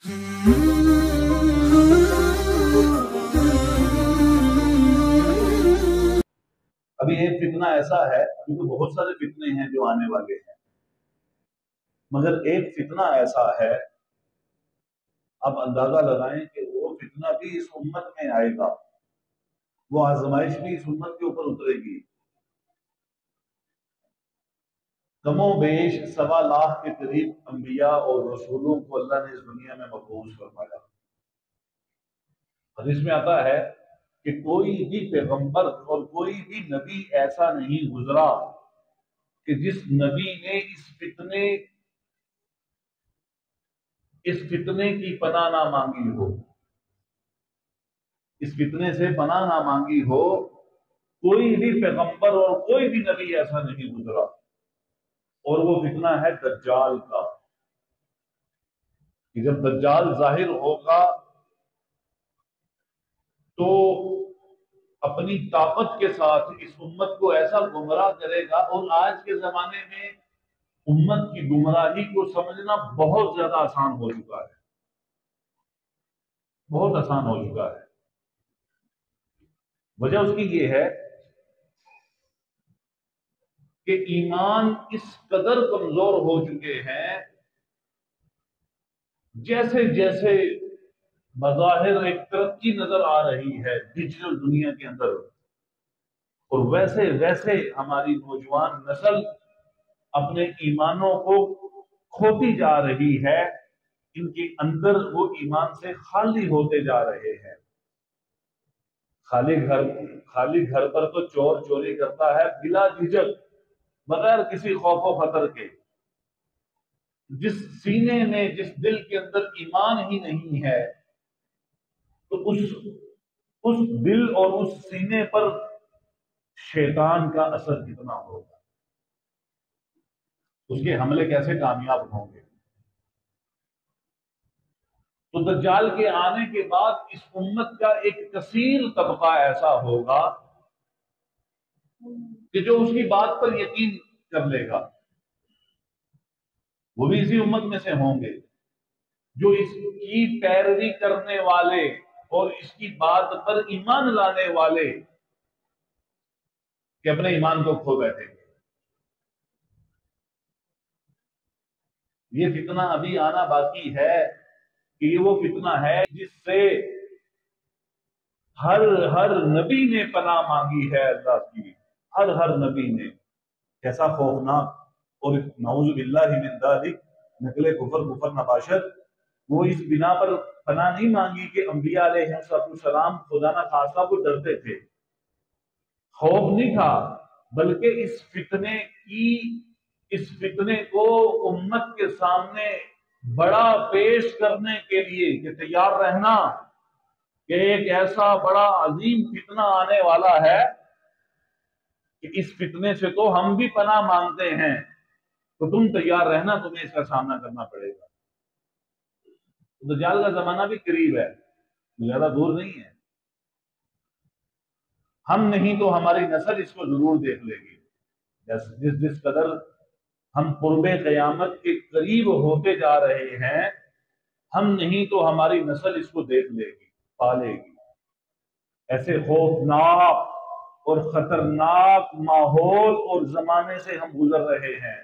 ابھی ایک فتنہ ایسا ہے، ابھی تو بہت سارے فتنے ہیں جو آنے والے ہیں، مگر ایک فتنہ ایسا ہے، آپ اندازہ لگائیں کہ وہ فتنہ بھی اس امت میں آئے گا، وہ آزمائش بھی اس امت کے اوپر اترے گی۔ کم و بیش 1.25 لاکھ کے قریب انبیاء اور رسولوں کو اللہ نے اس دنیا میں مبعوث فرمایا۔ حدیث میں آتا ہے کہ کوئی بھی پیغمبر اور کوئی بھی نبی ایسا نہیں گزرا کہ جس نبی نے اس فتنے کی پناہ نہ مانگی ہو، اس فتنے سے پناہ نہ مانگی ہو۔ کوئی بھی پیغمبر اور کوئی بھی نبی ایسا نہیں گزرا، اور وہ فتنہ ہے دجال کا، کہ جب دجال ظاہر ہوگا تو اپنی طاقت کے ساتھ اس امت کو ایسا گمراہ کرے گا، اور آج کے زمانے میں امت کی گمراہی کو سمجھنا بہت زیادہ آسان ہو چکا ہے، بہت آسان ہو چکا ہے۔ وجہ اس کی یہ ہے کہ ایمان اس قدر کمزور ہو چکے ہیں، جیسے جیسے بظاہر ایک ترقی نظر آ رہی ہے ڈیجیٹل دنیا کے اندر، اور ویسے ویسے ہماری نوجوان نسل اپنے ایمانوں کو کھوتی جا رہی ہے، ان کے اندر وہ ایمان سے خالی ہوتے جا رہے ہیں۔ خالی گھر پر تو چور چوری کرتا ہے بلا جھجک، بغیر کسی خوف و خطر کے۔ جس سینے میں، جس دل کے اندر ایمان ہی نہیں ہے، تو اس دل اور اس سینے پر شیطان کا اثر کتنا ہوگا، اس کے حملے کیسے کامیاب ہوں گے۔ تو دجال کے آنے کے بعد اس امت کا ایک کثیر طبقہ ایسا ہوگا کہ جو اس کی بات پر یقین کر لے گا، وہ بھی اسی امت میں سے ہوں گے، جو اس کی پیروی کرنے والے اور اس کی بات پر ایمان لانے والے کہ اپنے ایمان کو کھو بیٹھیں گے۔ یہ فتنہ ابھی آنا باقی ہے، کہ یہ وہ فتنہ ہے جس سے ہر نبی نے پناہ مانگی ہے اللہ کی، ہر نبی نے۔ کیسا خوفناک، اور نعوذ باللہ من ذالک، نقل کفر نباشت، وہ اس بنا پر پناہ نہیں مانگی کہ انبیاء علیہ السلام خدا نہ خاصہ وہ ڈرتے تھے، خوف نہیں تھا، بلکہ اس فتنے کو امت کے سامنے بڑا پیش کرنے کے لیے کہ تیار رہنا کہ ایک ایسا بڑا عظیم فتنہ آنے والا ہے کہ اس فتنے سے تو ہم بھی پناہ مانگتے ہیں، تو تم تیار رہنا، تمہیں اس کا سامنا کرنا پڑے گا۔ دجال کا زمانہ بھی قریب ہے، زیادہ دور نہیں ہے، ہم نہیں تو ہماری نسل اس کو ضرور دیکھ لے گی۔ جس قدر ہم قرب قیامت کے قریب ہوتے جا رہے ہیں، ہم نہیں تو ہماری نسل اس کو دیکھ لے گی، پالے گی۔ ایسے خوفناک اور خطرناک ماحول اور زمانے سے ہم گزر رہے ہیں۔